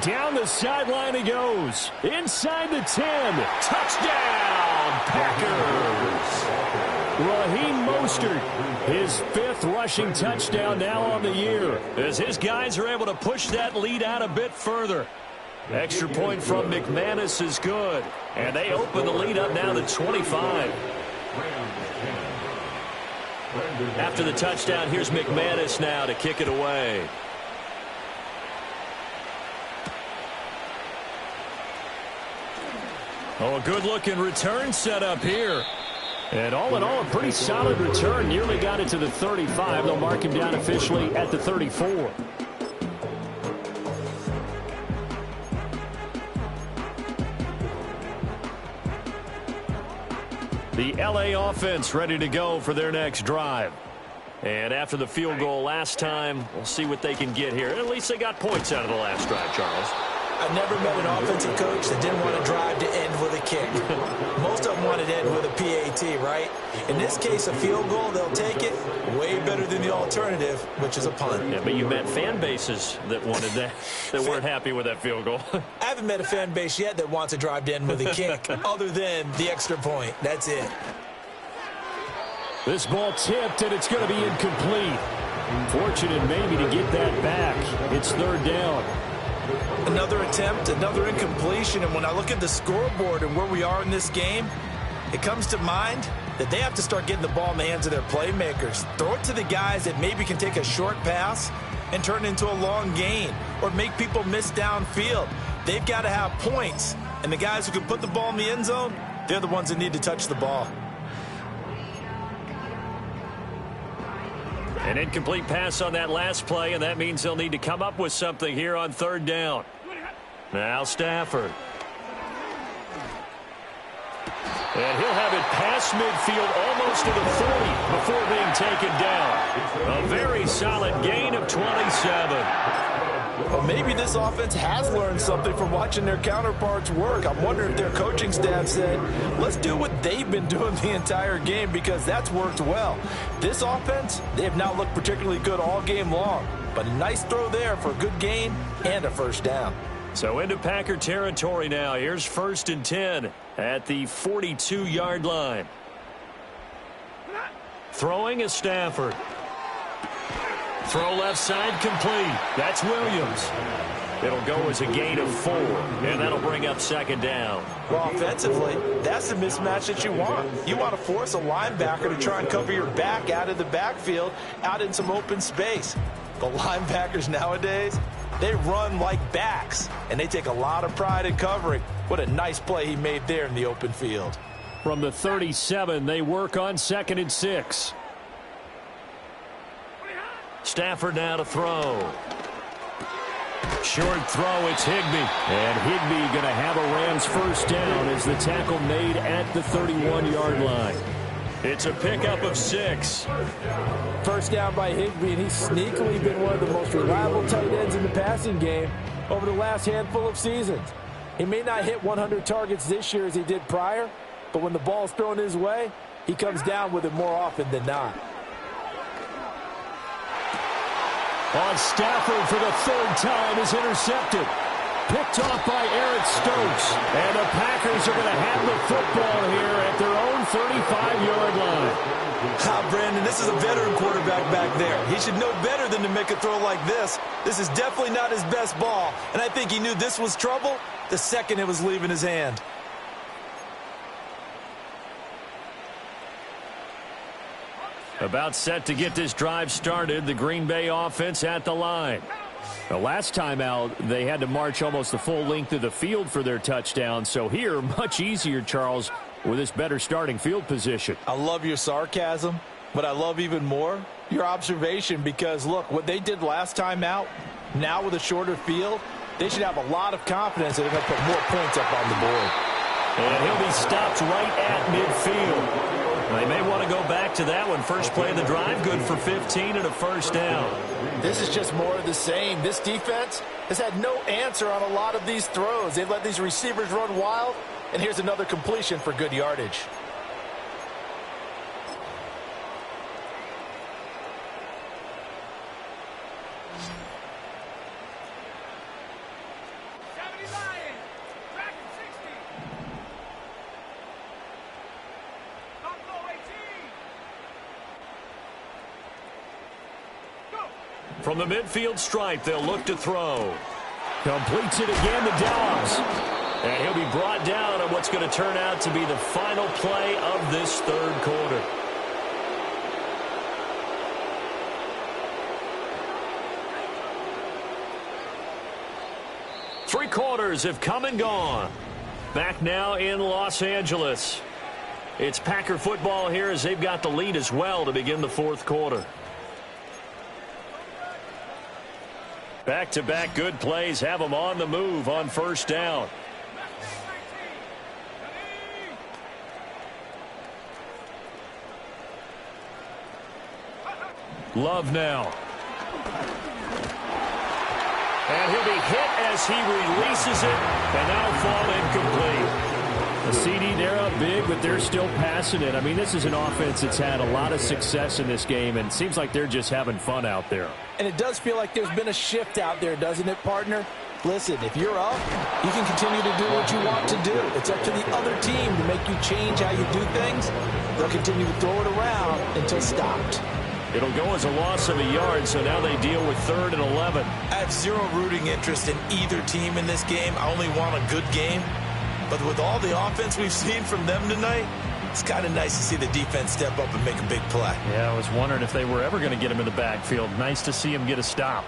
Down the sideline he goes. Inside the 10. Touchdown, Packers. Raheem Mostert, his 5th rushing touchdown now on the year, as his guys are able to push that lead out a bit further. Extra point from McManus is good, and they open the lead up now to 25. After the touchdown, here's McManus now to kick it away. Oh, a good-looking return set up here. And all in all, a pretty solid return. Nearly got it to the 35. They'll mark him down officially at the 34. The LA offense ready to go for their next drive. And after the field goal last time, we'll see what they can get here. At least they got points out of the last drive, Charles.
I've never met an offensive coach that didn't want to drive to end with a kick. Most of them wanted to end with a PAT, right? In this case, a field goal, they'll take it. Way better than the alternative, which is a punt.
Yeah, but you met fan bases that wanted that, that weren't happy with that field goal.
I haven't met a fan base yet that wants to drive to end with a kick, other than the extra point. That's it.
This ball tipped, and it's going to be incomplete. Fortunate maybe to get that back. It's 3rd down.
Another attempt, another incompletion, and when I look at the scoreboard and where we are in this game, it comes to mind that they have to start getting the ball in the hands of their playmakers. Throw it to the guys that maybe can take a short pass and turn it into a long gain or make people miss downfield. They've got to have points, and the guys who can put the ball in the end zone, they're the ones that need to touch the ball.
An incomplete pass on that last play, and that means they'll need to come up with something here on 3rd down. Now Stafford. And he'll have it past midfield almost to the 40 before being taken down. A very solid gain of 27.
Well, maybe this offense has learned something from watching their counterparts work. I'm wondering if their coaching staff said, let's do what they've been doing the entire game, because that's worked well. This offense, they have not looked particularly good all game long, but a nice throw there for a good gain and a 1st down.
So into Packer territory now. Here's 1st and 10 at the 42-yard line. Throwing is Stafford. Throw left side complete. That's Williams. It'll go as a gain of 4, and that'll bring up 2nd down.
Well, offensively, that's the mismatch that you want. You want to force a linebacker to try and cover your back out of the backfield, out in some open space. The linebackers nowadays, they run like backs, and they take a lot of pride in covering. What a nice play he made there in the open field.
From the 37, they work on 2nd and 6. Stafford now to throw. Short throw, it's Higbee. And Higbee going to have a Rams first down as the tackle made at the 31-yard line. It's a pickup of 6.
First down by Higbee, and he's sneakily been one of the most reliable tight ends in the passing game over the last handful of seasons. He may not hit 100 targets this year as he did prior, but when the ball's thrown his way, he comes down with it more often than not.
On Stafford for the 3rd time is intercepted. Picked off by Eric Stokes. And the Packers are going to have the football here at their own 35-yard line.
Brandon, this is a veteran quarterback back there. He should know better than to make a throw like this. This is definitely not his best ball, and I think he knew this was trouble the second it was leaving his hand.
About set to get this drive started, the Green Bay offense at the line. The last time out, they had to march almost the full length of the field for their touchdown. So here, much easier, Charles, with this better starting field position.
I love your sarcasm, but I love even more your observation because, look, what they did last time out, now with a shorter field, they should have a lot of confidence that they're going to put more points up on the board.
And he'll be stopped right at midfield. They may want to go back to that one. First play of the drive, good for 15 and a first down.
This is just more of the same. This defense has had no answer on a lot of these throws. They've let these receivers run wild, and here's another completion for good yardage.
From the midfield stripe, they'll look to throw. Completes it again to Dobbs. And he'll be brought down on what's going to turn out to be the final play of this 3rd quarter. Three quarters have come and gone. Back now in Los Angeles. It's Packer football here as they've got the lead as well to begin the 4th quarter. Back-to-back good plays have them on the move on first down. Love now. And he'll be hit as he releases it, and that'll fall incomplete. The CD, they're up big, but they're still passing it. I mean, this is an offense that's had a lot of success in this game, and it seems like they're just having fun out there.
And it does feel like there's been a shift out there, doesn't it, partner? Listen, if you're up, you can continue to do what you want to do. It's up to the other team to make you change how you do things. They'll continue to throw it around until stopped.
It'll go as a loss of a yard, so now they deal with 3rd and 11.
I have zero rooting interest in either team in this game. I only want a good game. But with all the offense we've seen from them tonight, it's kind of nice to see the defense step up and make a big play.
Yeah, I was wondering if they were ever going to get him in the backfield. Nice to see him get a stop.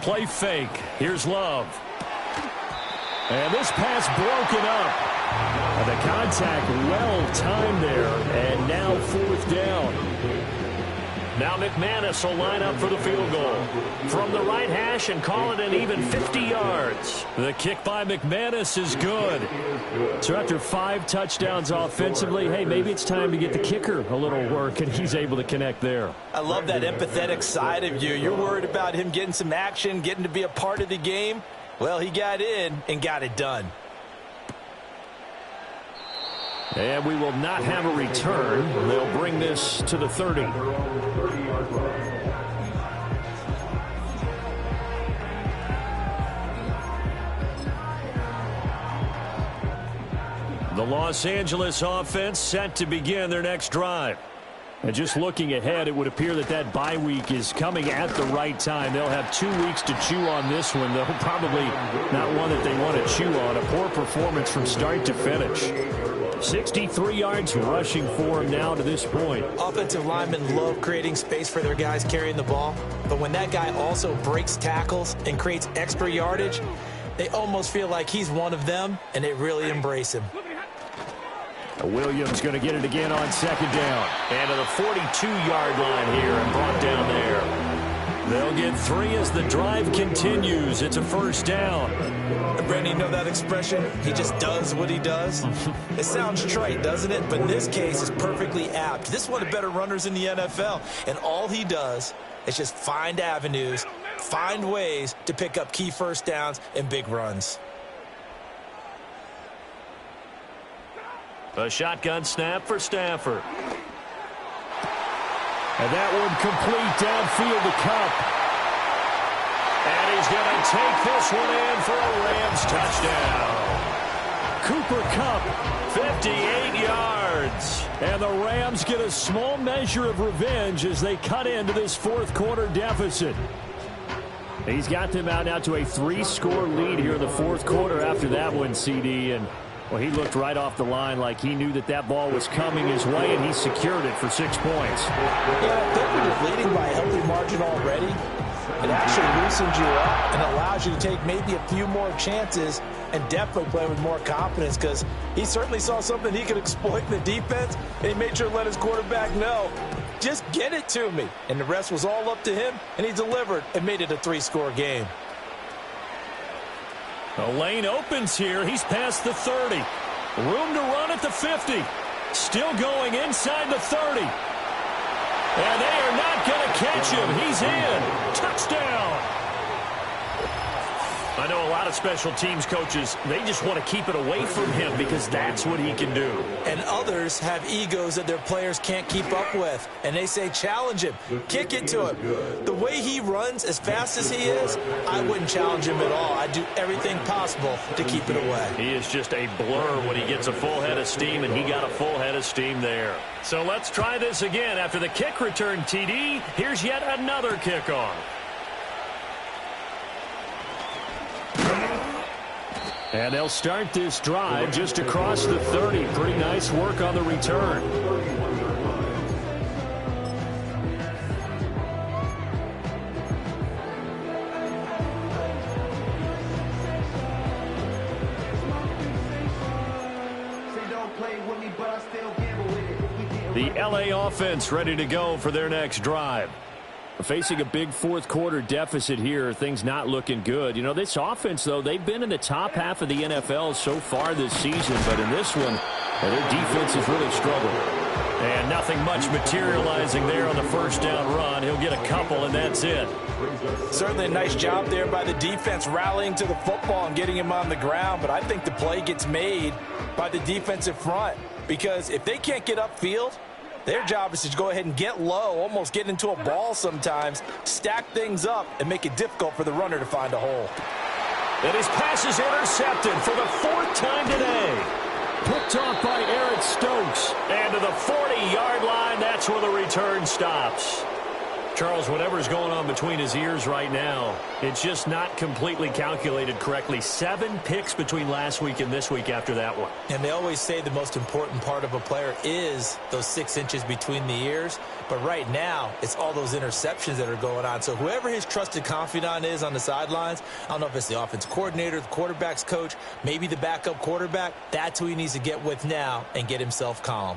Play fake. Here's Love. And this pass broken up. And the contact well timed there. And now 4th down. Now McManus will line up for the field goal. From the right hash and call it an even 50 yards. The kick by McManus is good. So after 5 touchdowns offensively, hey, maybe it's time to get the kicker a little work, and he's able to connect there.
I love that empathetic side of you. You're worried about him getting some action, getting to be a part of the game. Well, he got in and got it done.
And we will not have a return. They'll bring this to the 30. The Los Angeles offense set to begin their next drive. And just looking ahead, it would appear that that bye week is coming at the right time. They'll have 2 weeks to chew on this one, though probably not one that they want to chew on. A poor performance from start to finish. 63 yards rushing for him now to this point.
Offensive linemen love creating space for their guys carrying the ball, but when that guy also breaks tackles and creates extra yardage, they almost feel like he's one of them, and they really embrace him.
Williams going to get it again on second down.
And to the 42-yard line here and brought down there. They'll get 3 as the drive continues. It's a first down.
Brandon, you know that expression? He just does what he does. It sounds trite, doesn't it? But in this case, it's perfectly apt. This is one of the better runners in the NFL. And all he does is just find avenues, find ways to pick up key first downs and big runs.
A shotgun snap for Stafford.
And that one complete downfield to Cup.
And he's going to take this one in for a Rams touchdown.
Cooper Kupp,
58 yards.
And the Rams get a small measure of revenge as they cut into this fourth-quarter deficit. He's got them out now to a 3-score lead here in the fourth quarter after that one, CD. And, well, he looked right off the line like he knew that that ball was coming his way, and he secured it for 6 points.
Yeah, I think when you're leading by a healthy margin already, it actually loosens you up and allows you to take maybe a few more chances and definitely play with more confidence, because he certainly saw something he could exploit in the defense, and he made sure to let his quarterback know, just get it to me. And the rest was all up to him, and he delivered and made it a 3-score game.
The lane opens here. He's past the 30. Room to run at the 50. Still going inside the 30. And they are not going to catch him. He's in. Touchdown. I know a lot of special teams coaches, they just want to keep it away from him because that's what he can do.
And others have egos that their players can't keep up with. And they say, challenge him, kick it to him. The way he runs as fast as he is, I wouldn't challenge him at all. I'd do everything possible to keep it away.
He is just a blur when he gets a full head of steam, and he got a full head of steam there. So let's try this again. After the kick return TD, here's yet another kickoff.
And they'll start this drive just across the 30. Pretty nice work on the return. The LA offense ready to go for their next drive. Facing a big fourth-quarter deficit here, things not looking good. You know, this offense, though, they've been in the top half of the NFL so far this season, but in this one, their defense has really struggled.
And nothing much materializing there on the first down run. He'll get a couple, and that's it.
Certainly a nice job there by the defense rallying to the football and getting him on the ground, but I think the play gets made by the defensive front, because if they can't get upfield, their job is to go ahead and get low, almost get into a ball sometimes, stack things up, and make it difficult for the runner to find a hole.
And his pass is intercepted for the 4th time today.
Picked off by Eric Stokes.
And to the 40-yard line, that's where the return stops. Charles, whatever's going on between his ears right now, it's just not completely calculated correctly. 7 picks between last week and this week after that one.
And they always say the most important part of a player is those 6 inches between the ears. But right now, it's all those interceptions that are going on. So whoever his trusted confidant is on the sidelines, I don't know if it's the offensive coordinator, the quarterback's coach, maybe the backup quarterback, that's who he needs to get with now and get himself calm.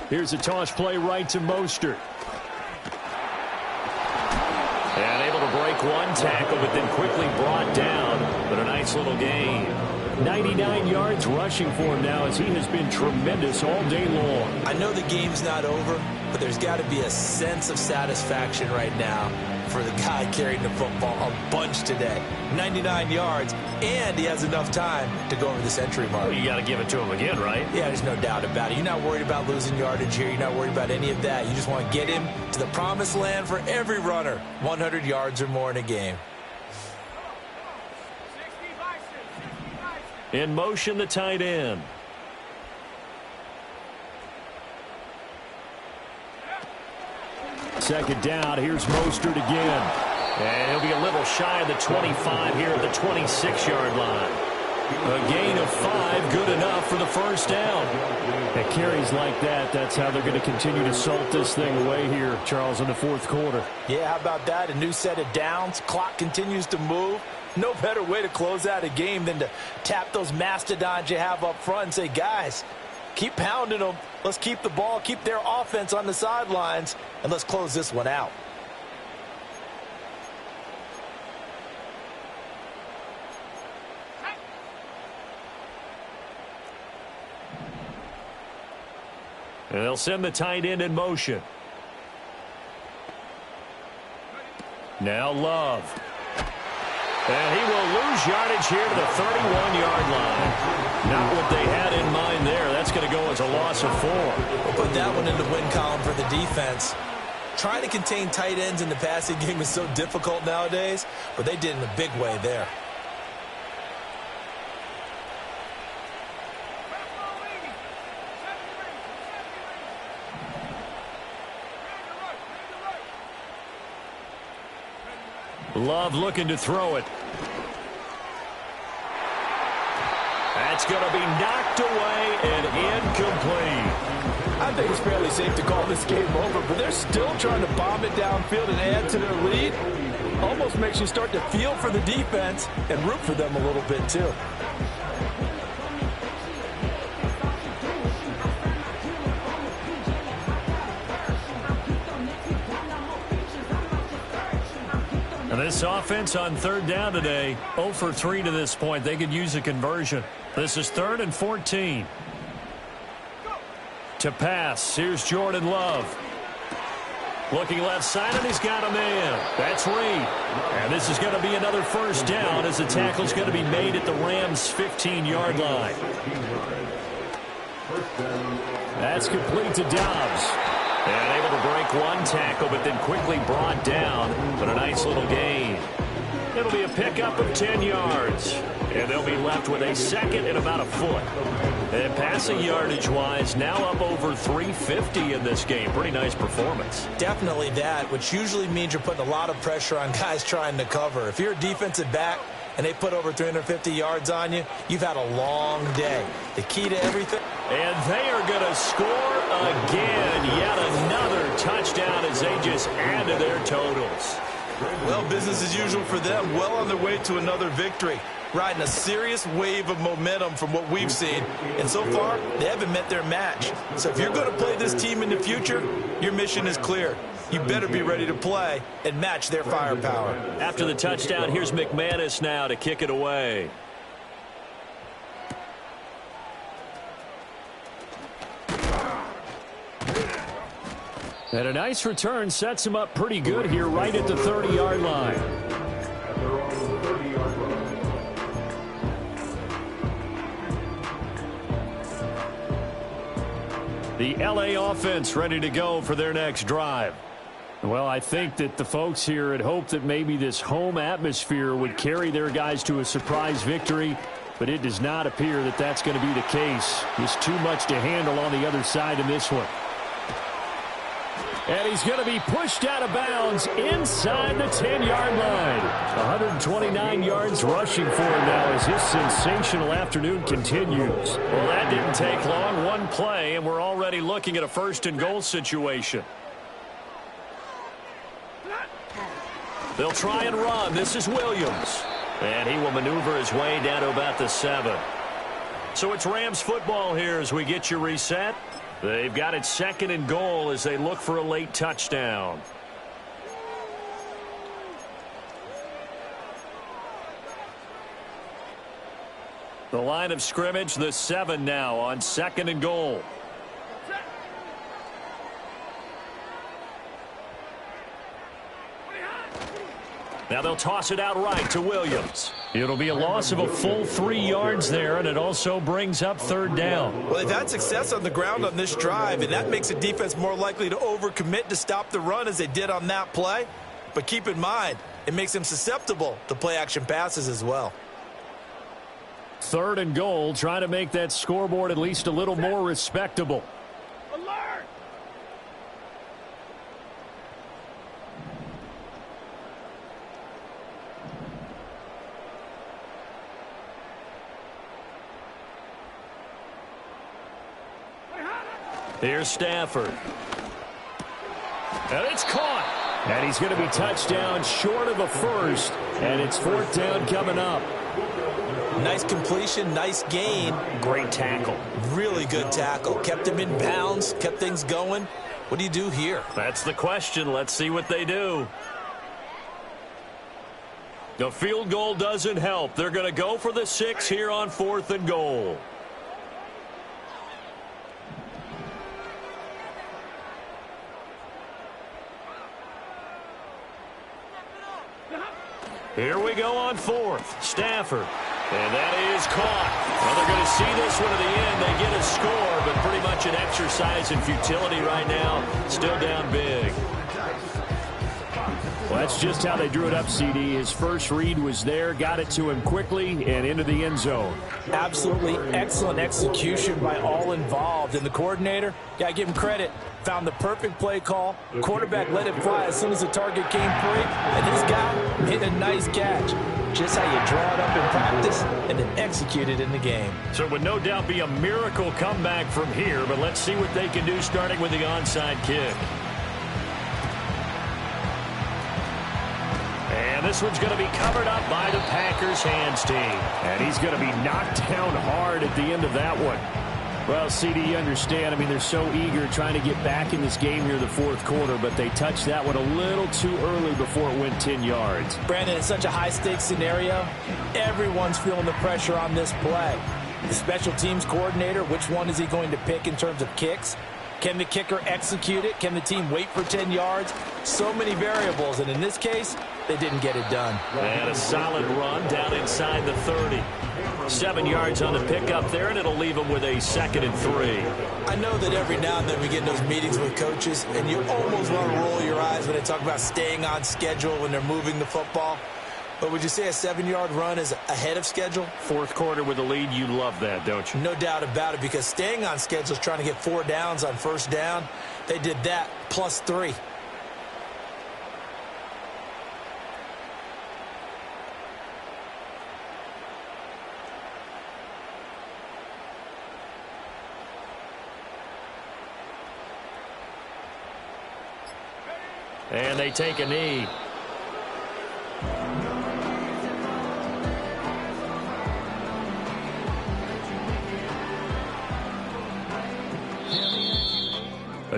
Here's a toss play right to Mostert.
And able to break one tackle, but then quickly brought down. But a nice little gain.
99 yards rushing for him now as he has been tremendous all day long.
I know the game's not over, but there's got to be a sense of satisfaction right now for the guy carrying the football a bunch today. 99 yards, and he has enough time to go over the century mark.
Well, you got to give it to him again, right?
Yeah, there's no doubt about it. You're not worried about losing yardage here. You're not worried about any of that. You just want to get him to the promised land for every runner. 100 yards or more in a game.
In motion, the tight end.
Second down, here's Mostert again.
And he'll be a little shy of the 25 here at the 26-yard line.
A gain of 5, good enough for the first down. At carries like that, that's how they're going to continue to salt this thing away here, Charles, in the fourth quarter.
Yeah, how about that? A new set of downs. Clock continues to move. No better way to close out a game than to tap those mastodons you have up front and say, guys, keep pounding them. Let's keep the ball, keep their offense on the sidelines, and let's close this one out.
And they'll send the tight end in motion. Now Love. And he will lose yardage here to the 31-yard line. Not what they had in mind there. That's going to go as a loss of 4.
We'll put that one in the win column for the defense. Trying to contain tight ends in the passing game is so difficult nowadays, but they did in a big way there.
Love looking to throw it. That's going to be knocked away and incomplete.
I think it's fairly safe to call this game over, but they're still trying to bomb it downfield and add to their lead. Almost makes you start to feel for the defense and root for them a little bit, too.
And this offense on third down today, 0 for 3 to this point. They could use a conversion. This is 3rd and 14. To pass, here's Jordan Love. Looking left side, and he's got a man. That's Reed. And this is going to be another first down as the tackle's going to be made at the Rams' 15-yard line. That's complete to Dobbs. And able to break one tackle, but then quickly brought down. But a nice little gain. It'll be a pickup of 10 yards. And they'll be left with a second and about a foot. And passing yardage-wise, now up over 350 in this game. Pretty nice performance.
Definitely that, which usually means you're putting a lot of pressure on guys trying to cover. If you're a defensive back and they put over 350 yards on you, you've had a long day. The key to everything.
And they are going to score again. Yet another touchdown as they just add to their totals.
Well, business as usual for them. Well on their way to another victory. Riding a serious wave of momentum from what we've seen. And so far, they haven't met their match. So if you're going to play this team in the future, your mission is clear. You better be ready to play and match their firepower.
After the touchdown, here's McManus now to kick it away. And a nice return sets him up pretty good here right at the 30-yard line. The LA offense ready to go for their next drive. Well, I think that the folks here had hoped that maybe this home atmosphere would carry their guys to a surprise victory, but it does not appear that that's going to be the case. Just too much to handle on the other side in this one. And he's going to be pushed out of bounds inside the 10-yard line. 129 yards rushing for him now as his sensational afternoon continues. Well, that didn't take long. One play, and we're already looking at a 1st and goal situation. They'll try and run. This is Williams. And he will maneuver his way down to about the 7. So it's Rams football here as we get you reset. They've got it 2nd and goal as they look for a late touchdown. The line of scrimmage, the 7 now on 2nd and goal. Now they'll toss it out right to Williams. It'll be a loss of a full 3 yards there, and it also brings up 3rd down.
Well, they've had success on the ground on this drive, and that makes the defense more likely to overcommit to stop the run as they did on that play. But keep in mind, it makes them susceptible to play-action passes as well.
3rd and goal, trying to make that scoreboard at least a little more respectable.
Alert!
Here's Stafford. And it's caught. And he's going to be touchdown short of a first. And it's 4th down coming up.
Nice completion, nice gain.
Great tackle.
Really good tackle. Kept him in bounds, kept things going. What do you do here?
That's the question. Let's see what they do. The field goal doesn't help. They're going to go for the 6 here on 4th and goal. Here we go on 4th. Stafford. And that is caught. Well, they're going to see this one to the end. They get a score, but pretty much an exercise in futility right now. Still down big. Well, that's just how they drew it up, CD. His first read was there, got it to him quickly, and into the end zone.
Absolutely excellent execution by all involved. And the coordinator, got to give him credit, found the perfect play call. Quarterback let it fly as soon as the target came free, and this guy hit a nice catch. Just how you draw it up in practice and then execute it in the game.
So it would no doubt be a miracle comeback from here, but let's see what they can do starting with the onside kick. And this one's going to be covered up by the Packers hands team. And he's going to be knocked down hard at the end of that one. Well, CD, you understand. I mean, they're so eager trying to get back in this game here in the 4th quarter, but they touched that one a little too early before it went 10 yards.
Brandon, it's such a high-stakes scenario. Everyone's feeling the pressure on this play. The special teams coordinator, which one is he going to pick in terms of kicks? Can the kicker execute it? Can the team wait for 10 yards? So many variables, and in this case, they didn't get it done.
And a solid run down inside the 30. 7 yards on the pickup there, and it'll leave them with a 2nd and 3.
I know that every now and then we get in those meetings with coaches, and you almost want to roll your eyes when they talk about staying on schedule when they're moving the football. But would you say a 7-yard run is ahead of schedule?
4th quarter with a lead, you love that, don't you?
No doubt about it, because staying on schedule is trying to get 4 downs on 1st down. They did that plus 3.
And they take a knee.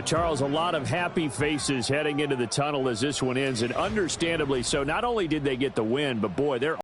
Charles, a lot of happy faces heading into the tunnel as this one ends, and understandably so. Not only did they get the win, but boy, they're